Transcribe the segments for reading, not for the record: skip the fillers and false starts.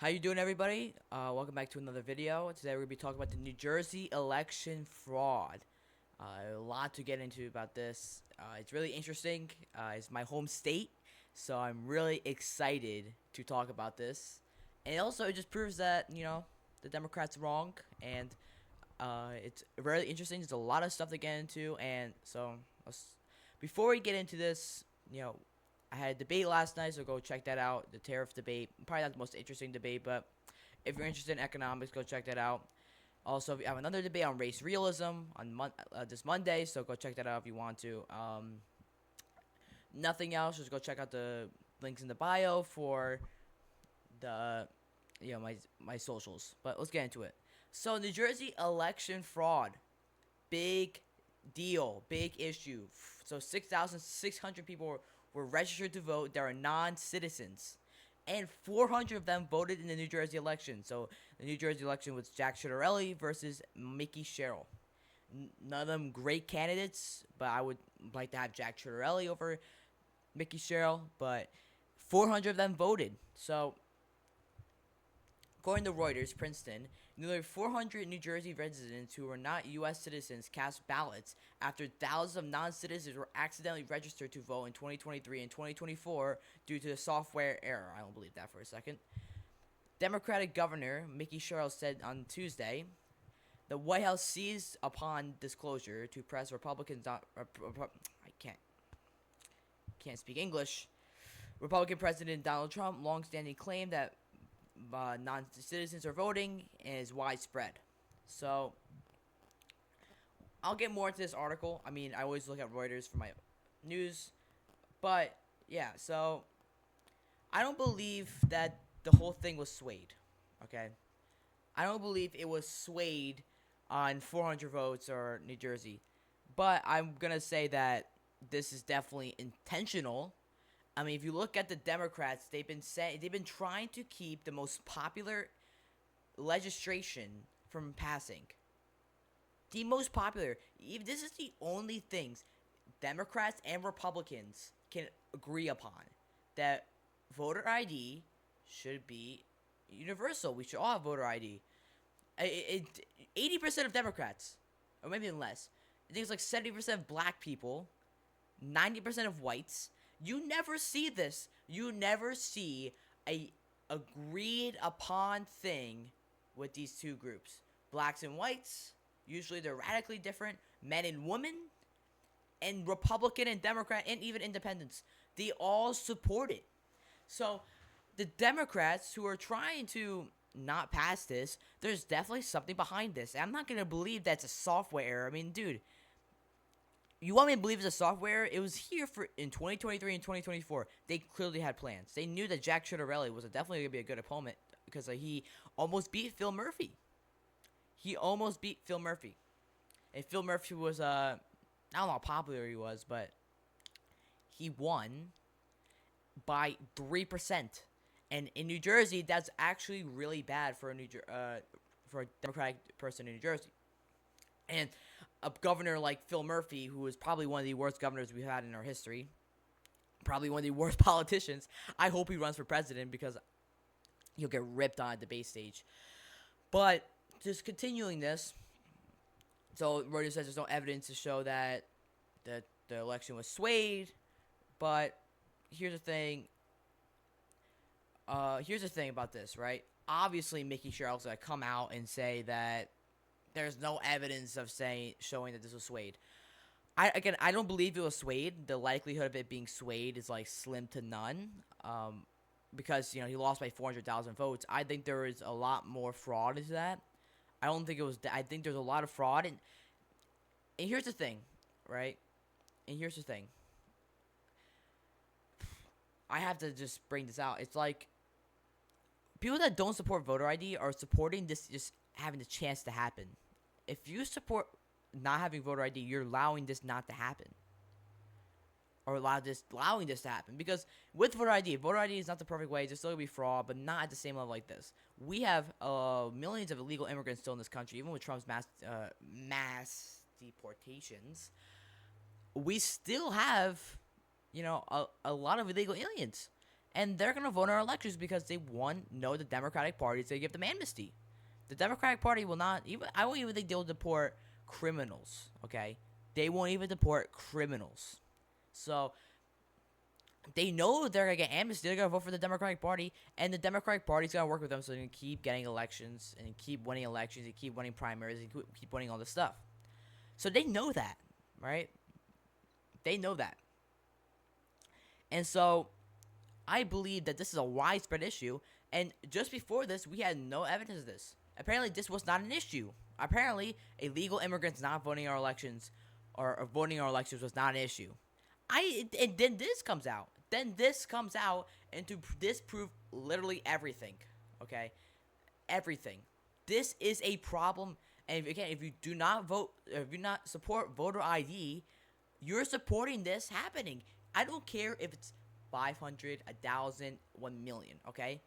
How you doing, everybody? Welcome back to another video. Today we're going to be talking about the New Jersey election fraud. A lot to get into about this. It's really interesting. It's my home state, so I'm really excited to talk about this. And also, it just proves that, the Democrats wrong, and it's really interesting. There's a lot of stuff to get into, and so before we get into this, I had a debate last night, so go check that out. The tariff debate, probably not the most interesting debate, but if you're interested in economics, go check that out. Also, we have another debate on race realism on this Monday, so go check that out if you want to. Nothing else, just go check out the links in the bio for the my socials. But let's get into it. So New Jersey election fraud, big deal, big issue. So 6,600 people were registered to vote that are non-citizens, and 400 of them voted in the New Jersey election. So the New Jersey election was Jack Ciattarelli versus Mickey Sherrill. None of them great candidates, but I would like to have Jack Ciattarelli over Mickey Sherrill, but 400 of them voted. So according to Reuters, Princeton, nearly 400 New Jersey residents who were not U.S. citizens cast ballots after thousands of non-citizens were accidentally registered to vote in 2023 and 2024 due to a software error. I don't believe that for a second. Democratic Governor Mickey Sherrill said on Tuesday, the White House seized upon disclosure to press Republicans. I can't speak English. Republican President Donald Trump longstanding claim that non-citizens are voting is widespread. So I'll get more into this article. I mean, I always look at Reuters for my news, but yeah. So I don't believe that the whole thing was swayed. Okay, I don't believe it was swayed on 400 votes or New Jersey, but I'm gonna say that this is definitely intentional. I mean, if you look at the Democrats, they've been trying to keep the most popular legislation from passing. The most popular. This is the only things Democrats and Republicans can agree upon, that voter ID should be universal. We should all have voter ID. 80% of Democrats, or maybe even less, I think it's like 70% of black people, 90% of whites. You never see this. You never see a agreed upon thing with these two groups. Blacks and whites, usually they're radically different. Men and women, and Republican and Democrat, and even independents. They all support it. So the Democrats who are trying to not pass this, there's definitely something behind this. And I'm not going to believe that's a software error. I mean, dude, you want me to believe it's a software? It was here in 2023 and 2024. They clearly had plans. They knew that Jack Ciattarelli was definitely going to be a good opponent because he almost beat Phil Murphy. And Phil Murphy was, I don't know how popular he was, but he won by 3%. And in New Jersey, that's actually really bad for a Democratic person in New Jersey. And a governor like Phil Murphy, who is probably one of the worst governors we've had in our history, probably one of the worst politicians, I hope he runs for president because he'll get ripped on at the debate stage. But just continuing this, so Reuters says there's no evidence to show that the election was swayed, but here's the thing. Here's the thing about this, right? Obviously, Mickey Sherrill's gonna come out and say that there's no evidence of showing that this was swayed. I don't believe it was swayed. The likelihood of it being swayed is like slim to none. Because he lost by 400,000 votes. I think there is a lot more fraud into that. I don't think it was. I think there's a lot of fraud, and here's the thing, right? And here's the thing. I have to just bring this out. It's like people that don't support voter ID are supporting this just having the chance to happen. If you support not having voter ID, you're allowing this not to happen. Or allowing this to happen. Because with voter ID is not the perfect way. There's still going to be fraud, but not at the same level like this. We have millions of illegal immigrants still in this country. Even with Trump's mass deportations, we still have, a lot of illegal aliens. and they're gonna vote in our elections because they know the Democratic Party is gonna give them amnesty. The Democratic Party will not even. I won't even think they'll deport criminals. Okay, they won't even deport criminals. So they know they're gonna get amnesty. They're gonna vote for the Democratic Party, and the Democratic Party's gonna work with them so they can keep getting elections and keep winning elections and keep winning primaries and keep winning all this stuff. So they know that, right? They know that, and so I believe that this is a widespread issue. And just before this, we had no evidence of this. Apparently, this was not an issue. Apparently, illegal immigrants not voting our elections or voting our elections was not an issue. And then this comes out. Then this comes out and to disprove literally everything. Okay, everything. This is a problem. And again, if you do not vote, if you not support voter ID, you're supporting this happening. I don't care if it's 500, 1,000, 1 million. Okay,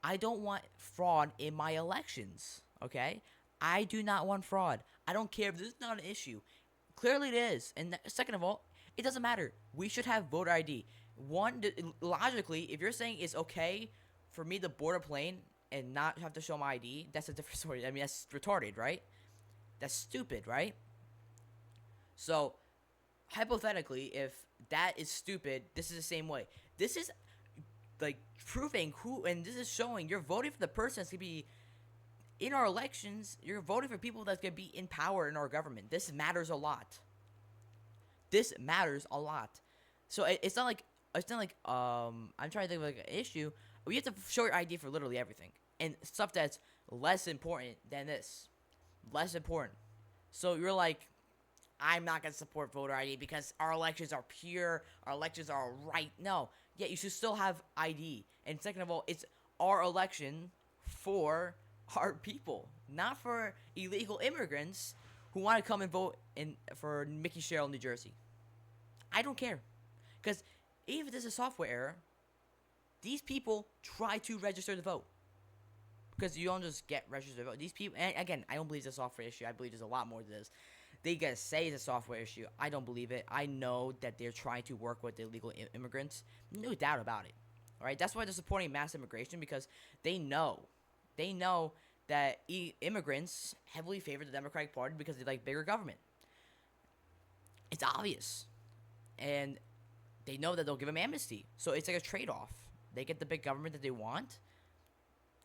I don't want fraud in my elections. Okay, I do not want fraud. I don't care if this is not an issue. Clearly, it is. And second of all, it doesn't matter. We should have voter ID. Logically, if you're saying it's okay for me to board a plane and not have to show my ID, that's a different story. I mean, that's retarded, right? That's stupid, right? So, hypothetically, if that is stupid, this is the same way. This is like proving who, and this is showing you're voting for the person that's gonna be in our elections. You're voting for people that's gonna be in power in our government. This matters a lot. This matters a lot. So it's not like I'm trying to think of like an issue. We have to show your ID for literally everything, and stuff that's less important than this, less important. So you're like, I'm not gonna support voter ID because our elections are pure, our elections are right. No, yeah, you should still have ID. And second of all, it's our election for our people, not for illegal immigrants who want to come and vote for Mickey Sherrill, New Jersey. I don't care, because even if this is a software error, these people try to register to vote. Because you don't just get registered to vote. These people, and again, I don't believe it's a software issue. I believe there's a lot more to this. They gotta say it's a software issue. I don't believe it. I know that they're trying to work with the illegal immigrants. No doubt about it. All right, that's why they're supporting mass immigration, because they know that immigrants heavily favor the Democratic Party because they like bigger government. It's obvious, and they know that they'll give them amnesty. So it's like a trade-off. They get the big government that they want,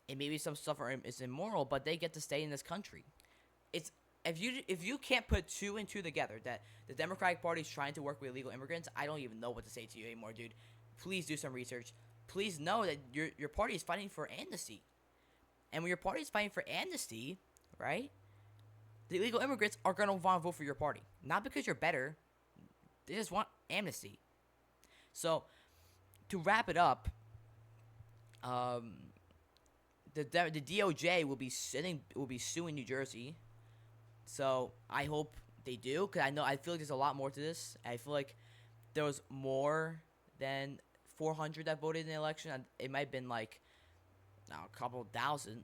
and maybe some stuff is immoral, but they get to stay in this country. It's if you can't put two and two together, that the Democratic Party is trying to work with illegal immigrants, I don't even know what to say to you anymore, dude. Please do some research. Please know that your party is fighting for amnesty. And when your party is fighting for amnesty, right, the illegal immigrants are going to want to vote for your party. Not because you're better. They just want amnesty. So, to wrap it up, the DOJ will be suing New Jersey. So I hope they do, because I feel like there's a lot more to this. I feel like there was more than 400 that voted in the election. It might have been like a couple thousand.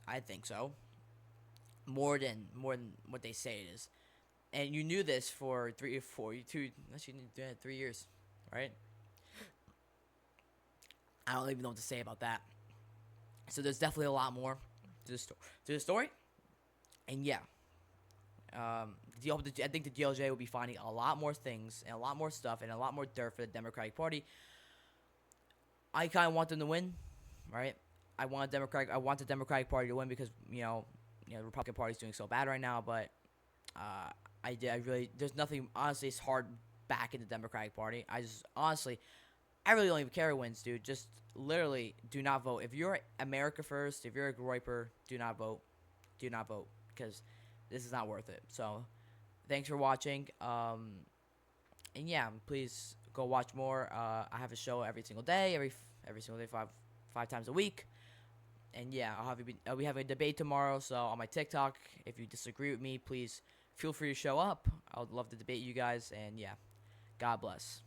I think so. More than what they say it is. And you knew this for 3 years, right? I don't even know what to say about that. So there's definitely a lot more to the story. And yeah, I think the DOJ will be finding a lot more things and a lot more stuff and a lot more dirt for the Democratic Party. I kind of want them to win, right? I want the Democratic Party to win because the Republican Party is doing so bad right now. But there's nothing. Honestly, it's hard back in the Democratic Party. I really don't even care who wins, dude. Just literally do not vote. If you're America First, if you're a griper, do not vote. Do not vote, because this is not worth it. So, thanks for watching. And yeah, please go watch more. I have a show every single day, every single day, five times a week. And yeah, I'll be having a debate tomorrow. So on my TikTok, if you disagree with me, please feel free to show up. I would love to debate you guys. And yeah, God bless.